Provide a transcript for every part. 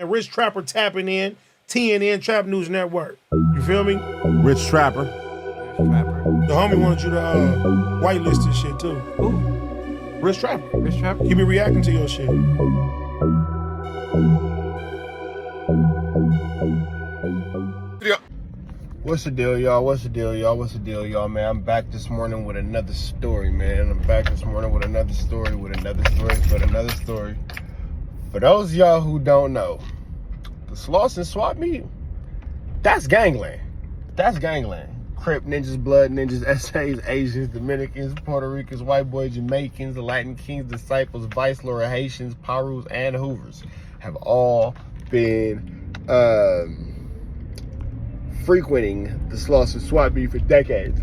And Rich Trapper tapping in, TNN Trap News Network. You feel me? Rich Trapper. The homie wanted you to whitelist this shit too. Who? Rich Trapper. Rich Trapper? He be reacting to your shit. What's the deal, y'all? What's the deal, y'all? What's the deal, y'all, man? I'm back this morning with another story, man. I'm back this morning with another story, with another story. For those of y'all who don't know, the Slauson swap meet, that's gangland. That's gangland. Crip ninjas, blood ninjas, SAs, Asians, Dominicans, Puerto Ricans, white boys, Jamaicans, the Latin Kings, Disciples, Vice Lord, Haitians, Parus, and Hoovers have all been frequenting the Slauson swap meet for decades.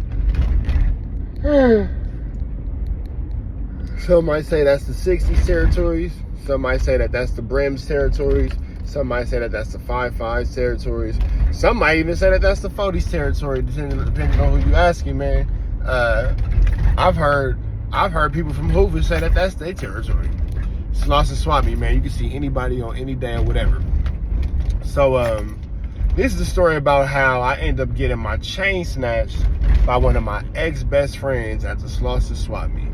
Some might say that's the 60s territories. Some might say that that's the Brims territories. Some might say that that's the 5-5 territories. Some might even say that that's the 40s territory, depending on who you asking, man. I've heard people from Hoover say that that's their territory. Slauson swap meet, man. You can see anybody on any day or whatever. So, this is the story about how I ended up getting my chain snatched by one of my ex-best friends at the Slauson swap meet.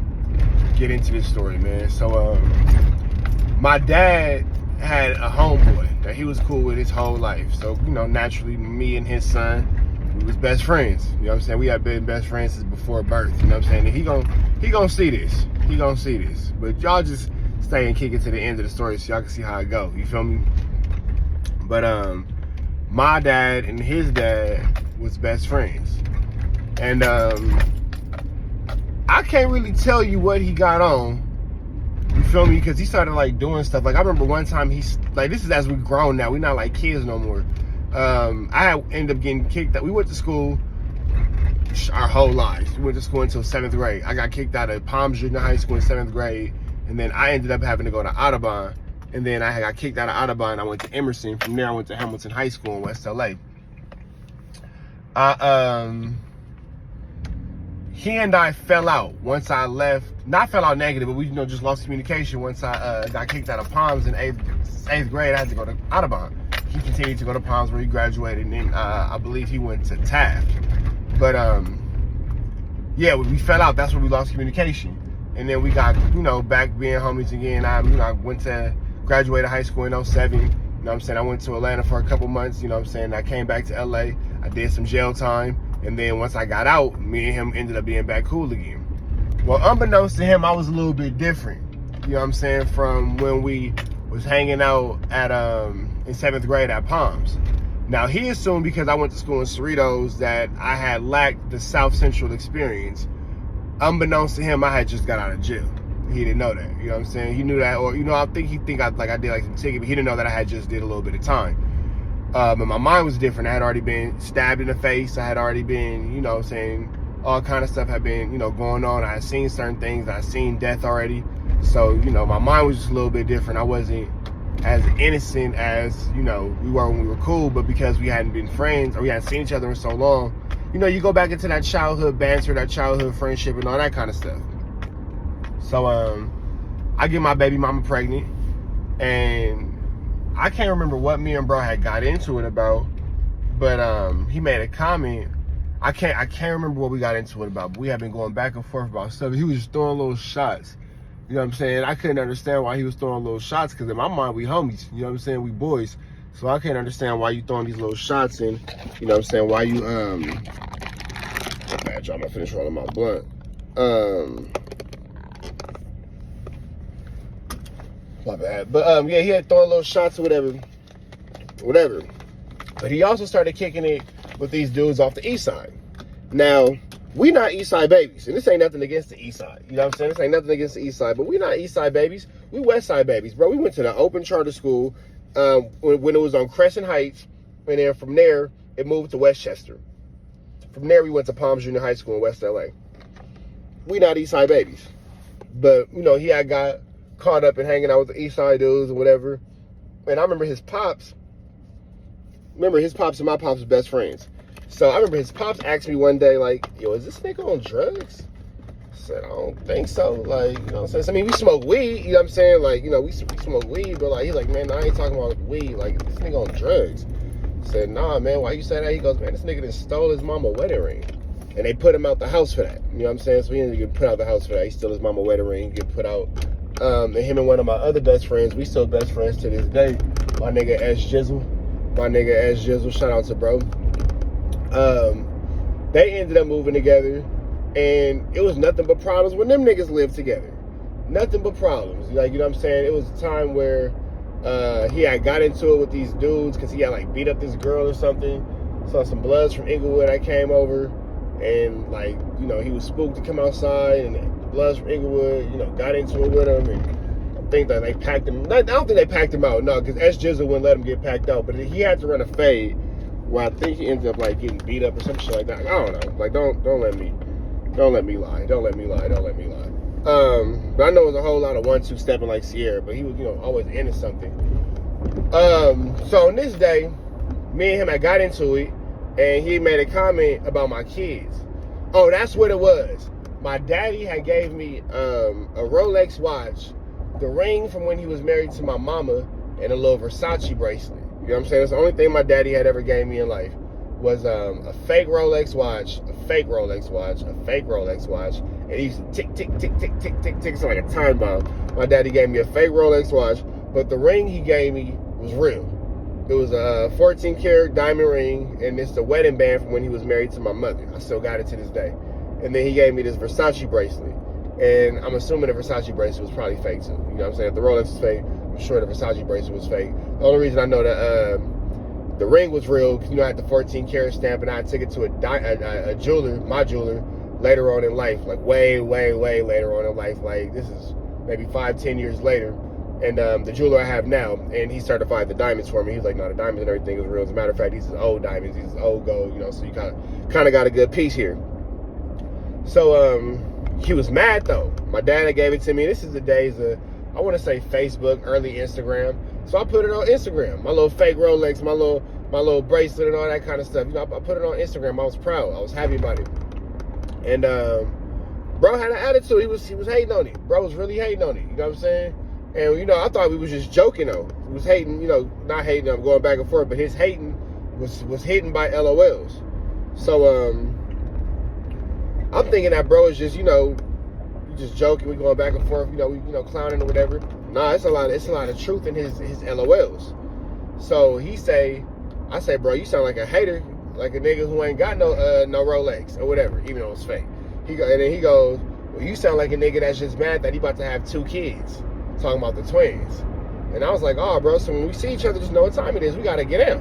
Get into this story, man. So, my dad had a homeboy that he was cool with his whole life. So, you know, naturally, me and his son, we was best friends. You know what I'm saying? We had been best friends since before birth. You know what I'm saying? And he gonna see this. He gonna see this. But y'all just stay and kick it to the end of the story so y'all can see how it go. You feel me? But, my dad and his dad was best friends. And, I can't really tell you what he got on. You feel me? Because he started like doing stuff. Like I remember one time this is as we grown now. We're not like kids no more. I ended up getting kicked out. We went to school our whole lives. We went to school until 7th grade. I got kicked out of Palms Junior High School in 7th grade. And then I ended up having to go to Audubon. And then I got kicked out of Audubon. I went to Emerson. From there, I went to Hamilton High School in West LA. He and I fell out once I left. Not fell out negative, but we just lost communication once I got kicked out of Palms in 8th grade. I had to go to Audubon. He continued to go to Palms where he graduated, and then I believe he went to Taft. But yeah, when we fell out, that's when we lost communication. And then we got, back being homies again. I went to graduated high school in 07. You know what I'm saying? I went to Atlanta for a couple months, you know what I'm saying? I came back to LA. I did some jail time. And then once I got out, me and him ended up being back cool again. Well, unbeknownst to him, I was a little bit different. You know what I'm saying? From when we was hanging out at in 7th grade at Palms. Now, he assumed because I went to school in Cerritos that I had lacked the South Central experience. Unbeknownst to him, I had just got out of jail. He didn't know that. You know what I'm saying? He knew that, or I think he think I did like some ticket, but he didn't know that I had just did a little bit of time. But my mind was different. I had already been stabbed in the face. I had already been, all kind of stuff had been, going on. I had seen certain things. I had seen death already. So, my mind was just a little bit different. I wasn't as innocent as, we were when we were cool. But because we hadn't been friends or we hadn't seen each other in so long, you go back into that childhood banter, that childhood friendship and all that kind of stuff. So, I get my baby mama pregnant, and I can't remember what me and bro had got into it about, but he made a comment. I can't remember what we got into it about, but we had been going back and forth about stuff. He was just throwing little shots. You know what I'm saying? I couldn't understand why he was throwing little shots, because in my mind, we homies. You know what I'm saying? We boys. So I can't understand why you throwing these little shots, and you know what I'm saying? Why you, bad job, I'm gonna finish rolling my blunt. My bad. But yeah, he had throwing little shots or whatever. But he also started kicking it with these dudes off the east side. Now, we not east side babies, and this ain't nothing against the east side. You know what I'm saying? This ain't nothing against the east side, but we not east side babies. We west side babies, bro. We went to the open charter school when it was on Crescent Heights, and then from there, it moved to Westchester. From there, we went to Palms Junior High School in West LA. We not east side babies. But, he had got caught up in hanging out with the east side dudes and whatever. And I remember his pops and my pops were best friends. So I remember his pops asked me one day, like, yo, is this nigga on drugs? I said, I don't think so. Like, you know what I'm saying? I mean, we smoke weed, you know what I'm saying? Like, you know, we smoke weed, but like, he's like, man, no, I ain't talking about weed. Like, this nigga on drugs. I said, nah, man, why you say that? He goes, man, this nigga done stole his mama wedding ring. And they put him out the house for that. You know what I'm saying? So he didn't get put out the house for that. He stole his mama wedding ring, get put out. And him and one of my other best friends, we still best friends to this day. My nigga S Jizzle, shout out to bro. They ended up moving together, and it was nothing but problems when them niggas lived together. Nothing but problems. Like, you know what I'm saying? It was a time where he had got into it with these dudes because he had like beat up this girl or something. Saw some Bloods from Inglewood that came over, and like, you know, he was spooked to come outside, and the Bloods from Inglewood, you know, got into it with him, and I think that they packed him. I don't think they packed him out, no, because S Jizzle wouldn't let him get packed out, but he had to run a fade where I think he ended up like getting beat up or some shit like that. I don't know. Like, don't let me lie. But I know it was a whole lot of 1-2 stepping like Sierra, but he was, you know, always into something. So on this day, me and him had got into it, and he made a comment about my kids. Oh, that's what it was. My daddy had gave me a Rolex watch, the ring from when he was married to my mama, and a little Versace bracelet. You know what I'm saying? That's the only thing my daddy had ever gave me in life was a fake Rolex watch, and he used to tick, tick, tick, tick, tick, tick, tick, so like a time bomb. My daddy gave me a fake Rolex watch, but the ring he gave me was real. It was a 14 karat diamond ring, and it's the wedding band from when he was married to my mother. I still got it to this day. And then he gave me this Versace bracelet, and I'm assuming the Versace bracelet was probably fake too. You know what I'm saying? If the Rolex was fake, I'm sure the Versace bracelet was fake. The only reason I know that the ring was real, because, you know, I had the 14 karat stamp, and I took it to a jeweler, my jeweler, later on in life, like way later on in life. Like, this is maybe 5-10 years later. And the jeweler I have now, and he certified the diamonds for me. He was like, no, the diamonds and everything is real. As a matter of fact, these is old diamonds, these is old gold, you know, so you kind of got a good piece here. So he was mad though. My dad gave it to me. This is the days of, I want to say Facebook, early Instagram. So I put it on Instagram. My little fake Rolex, my little bracelet and all that kind of stuff. You know, I put it on Instagram. I was proud. I was happy about it. And bro had an attitude. He was hating on it. Bro was really hating on it. You know what I'm saying? And, you know, I thought we was just joking though. He was hating, you know, not hating, I'm going back and forth, but his hating was hidden by LOLs. So I'm thinking that bro is just, you know, we just joking, we going back and forth, you know, we, you know, clowning or whatever. Nah, it's a lot of truth in his LOLs. So I say, bro, you sound like a hater, like a nigga who ain't got no Rolex or whatever, even though it's fake. And then he goes, well, you sound like a nigga that's just mad that he about to have 2 kids. Talking about the twins. And I was like, oh, bro, so when we see each other, just know what time it is. We got to get out.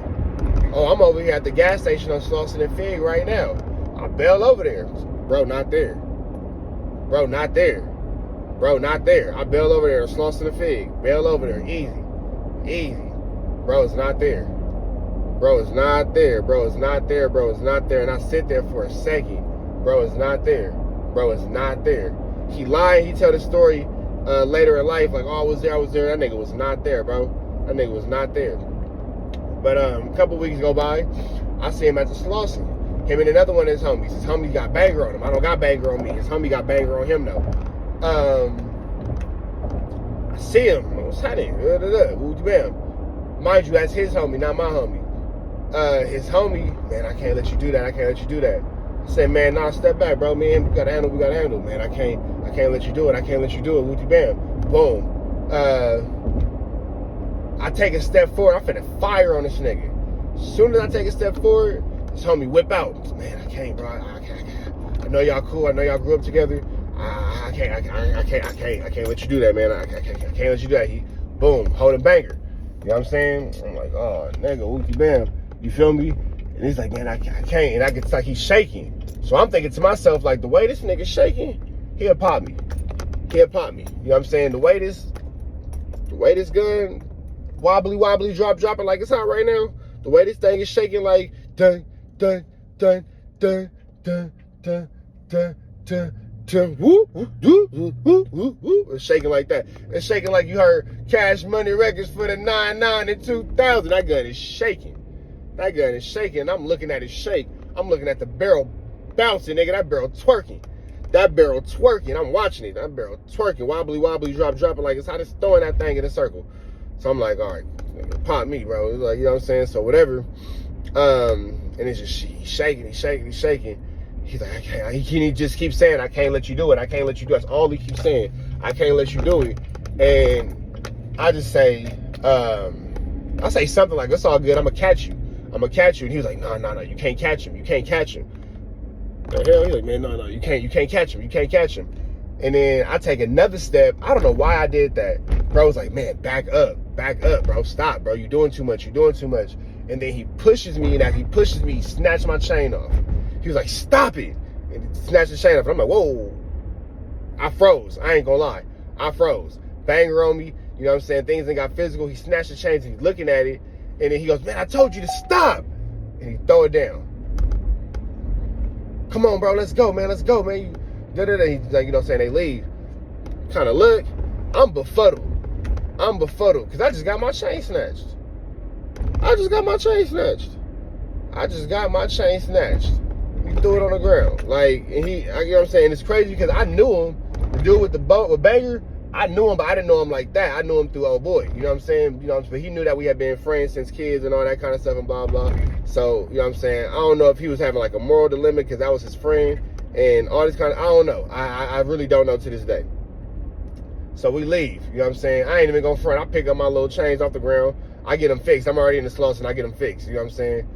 Oh, I'm over here at the gas station on Slauson and Fig right now. I bail over there. Bro, not there. Bro, not there. Bro, not there. I bail over there on Slauson and Fig. Bail over there. Easy. Bro, it's not there. Bro, it's not there. Bro, it's not there. Bro, it's not there. And I sit there for a second. Bro, it's not there. Bro, it's not there. He lied. He tell the story later in life, like, oh, I was there. That nigga was not there, bro. That nigga was not there. But a couple weeks go by, I see him at the Slauson. Him and another one of his homies. His homie got banger on him. I don't got banger on me. His homie got banger on him, though. I see him. What's happening? Mind you, that's his homie, not my homie. His homie, man, I can't let you do that. I said, man, nah, step back, bro. Man, we gotta handle, man. I can't let you do it. Wooty bam. Boom. I take a step forward. I'm finna fire on this nigga. As soon as I take a step forward, this homie whip out. Man, I can't, bro. I can't. I know y'all cool. I know y'all grew up together. I can't let you do that, man. I can't let you do that. He, boom, holding banger. You know what I'm saying? I'm like, oh, nigga, wooty bam. You feel me? And he's like, man, I can't. And it's like he's shaking. So I'm thinking to myself, like, the way this nigga's shaking, he'll pop me. You know what I'm saying? The way this gun wobbly, dropping like it's hot right now. The way this thing is shaking, like, dun, dun, dun, dun, dun, dun, dun, dun, dun, woo, woo, woo, woo, woo, woo. It's shaking like that. It's shaking like you heard Cash Money Records for the 99 and 2000. That gun is shaking. I'm looking at it shake. I'm looking at the barrel bouncing, nigga. That barrel twerking. that barrel twerking. I'm watching it. That barrel twerking, wobbly, dropping like it's hot as throwing that thing in a circle. So I'm like, all right, pop me, bro. It's like, you know what I'm saying? So whatever. And it's just he's shaking. He's like, he just keeps saying, I can't let you do it. I can't let you do it. That's all he keeps saying. I can't let you do it. And I just say, I say something like, it's all good. I'm gonna catch you. And he was like, no, you can't catch him. The hell? He's like, man, no, you can't catch him. And then I take another step. I don't know why I did that. Bro was like, man, back up, bro. Stop, bro. You're doing too much. And then he pushes me, he snatched my chain off. He was like, stop it. And he snatched the chain off. And I'm like, whoa. I froze. I ain't gonna lie. I froze. Banger on me. You know what I'm saying? Things ain't got physical. He snatched the chains and he's looking at it. And then he goes, man, I told you to stop. And he throw it down. Come on, bro. Let's go, man. He's like, you know what I'm saying? They leave. Kind of look. I'm befuddled. Because I just got my chain snatched. He threw it on the ground. Like, and you know what I'm saying? It's crazy because I knew him. The dude with the boat, with Banger, I knew him, but I didn't know him like that. I knew him through old boy. You know what I'm saying? You know, but he knew that we had been friends since kids and all that kind of stuff and blah, blah. So, you know what I'm saying? I don't know if he was having like a moral dilemma because that was his friend and all this kind of, I don't know. I really don't know to this day. So we leave. You know what I'm saying? I ain't even gonna front. I pick up my little chains off the ground. I get them fixed. I'm already in the Slauson. I get them fixed. You know what I'm saying?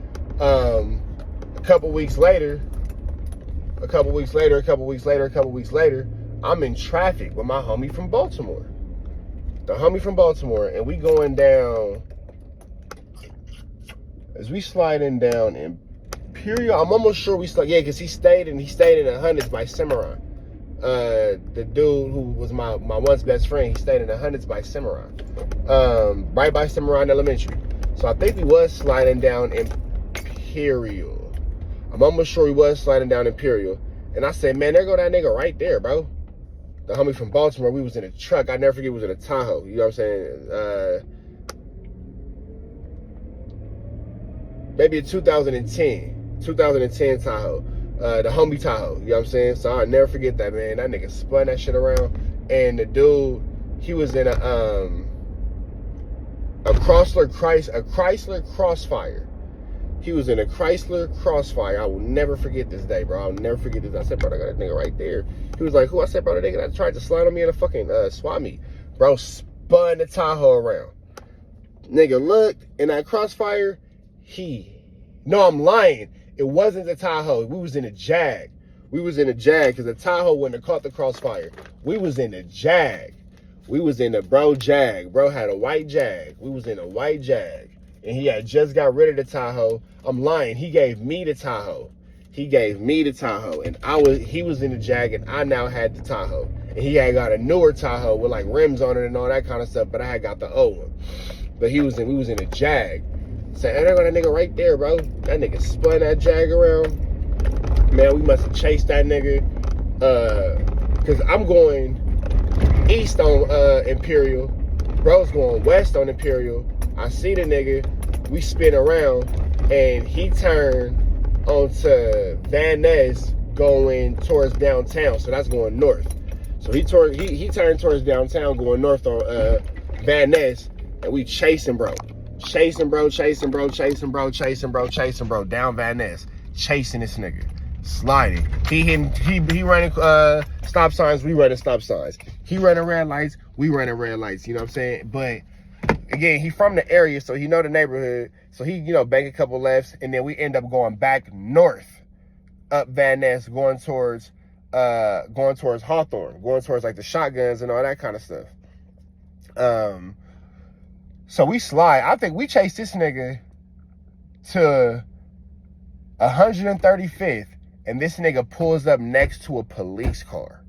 A couple weeks later, I'm in traffic with my homie from Baltimore. And we going down, as we sliding down Imperial. I'm almost sure because he stayed in the Hundreds by Cimarron. The dude who was my once best friend, he stayed in the Hundreds by Cimarron. Right by Cimarron Elementary. So I think we was sliding down Imperial. I'm almost sure he was sliding down Imperial. And I said, man, there go that nigga right there, bro. The homie from Baltimore, we was in a truck. I never forget, we was in a Tahoe. You know what I'm saying? Maybe a 2010 Tahoe. The homie Tahoe. You know what I'm saying? So I'll never forget that, man. That nigga spun that shit around. And the dude, he was in a Chrysler Crossfire. He was in a Chrysler Crossfire. I will never forget this day, bro. I'll never forget this. I said, bro, I got that nigga right there. He was like, who? I said, bro, the nigga that tried to slide on me in a fucking swap meet. Bro, spun the Tahoe around. Nigga looked in that Crossfire. No, I'm lying. It wasn't the Tahoe. We was in a Jag. Because the Tahoe wouldn't have caught the Crossfire. We was in a Jag. We was in a Jag. Bro had a white Jag. We was in a white Jag. And he had just got rid of the Tahoe. I'm lying. He gave me the Tahoe. And he was in the Jag and I now had the Tahoe. And he had got a newer Tahoe with like rims on it and all that kind of stuff, but I had got the old one. But we was in a Jag. So there go that nigga right there, bro. That nigga spun that Jag around. Man, we must have chased that nigga. Cause I'm going east on Imperial. Bro's going west on Imperial. I see the nigga. We spin around and he turned onto Van Ness going towards downtown. So that's going north. So he turned towards downtown going north on Van Ness, and we chasing bro down Van Ness, chasing this nigga, sliding. He running stop signs, we running stop signs. He running red lights, we running red lights. You know what I'm saying? But again, he from the area, so he know the neighborhood. So he, bank a couple lefts, and then we end up going back north, up Van Ness, going towards Hawthorne, going towards like the shotguns and all that kind of stuff. So we slide. I think we chased this nigga to 135th, and this nigga pulls up next to a police car.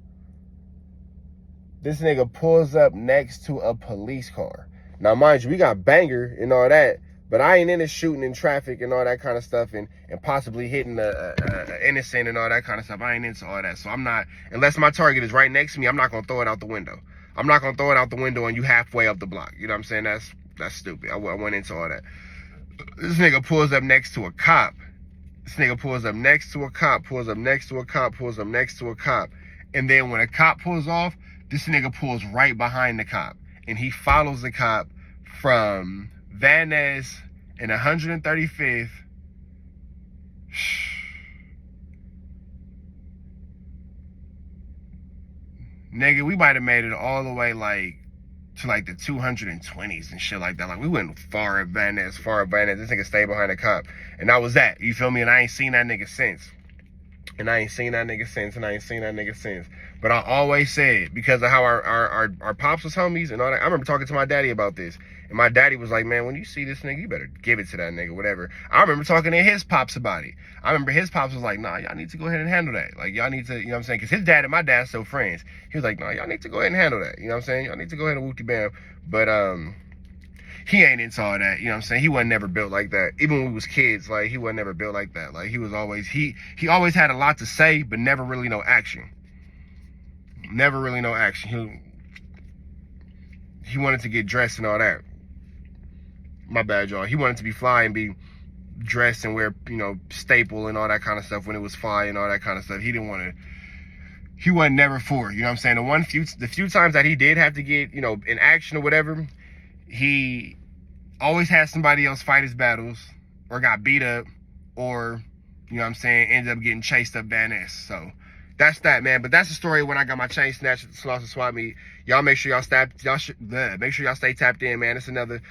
Now, mind you, we got Banger and all that, but I ain't into shooting in traffic and all that kind of stuff and possibly hitting a innocent and all that kind of stuff. I ain't into all that. So I'm not, unless my target is right next to me, I'm not going to throw it out the window. I'm not going to throw it out the window and you halfway up the block. You know what I'm saying? That's stupid. I went into all that. This nigga pulls up next to a cop. And then when a cop pulls off, this nigga pulls right behind the cop. And he follows the cop from Van Ness and 135th. Nigga, we might have made it all the way to the 220s and shit like that. Like, we went far at Van Ness. This nigga stayed behind the cop. And that was that. You feel me? And I ain't seen that nigga since. But I always said, because of how our pops was homies and all that, I remember talking to my daddy about this. And my daddy was like, man, when you see this nigga, you better give it to that nigga, whatever. I remember talking to his pops about it. I remember his pops was like, nah, y'all need to go ahead and handle that. Like, y'all need to, you know what I'm saying? Because his dad and my dad are still friends. He was like, nah, y'all need to go ahead and handle that. You know what I'm saying? Y'all need to go ahead and whoop bam. But, he ain't into all that, you know what I'm saying? He wasn't never built like that. Even when we was kids, like, he wasn't never built like that. Like, he was always, he always had a lot to say, but never really no action. Never really no action. He wanted to get dressed and all that. My bad, y'all. He wanted to be fly and be dressed and wear, you know, staple and all that kind of stuff when it was fly and all that kind of stuff. He didn't want to, he wasn't never for it, you know what I'm saying? The few times that he did have to get, you know, in action or whatever, he always had somebody else fight his battles or got beat up or, you know what I'm saying, ended up getting chased up Van Ness. So that's that, man. But that's the story when I got my chain snatched at the Slauson swap meet. Y'all make sure y'all stay tapped in, man. It's another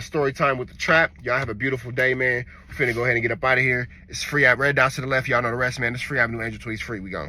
story time with the trap. Y'all have a beautiful day, man. We're finna go ahead and get up out of here. It's free at Red Dots to the left. Y'all know the rest, man. It's free Avenue Angel Tweets free. We gone.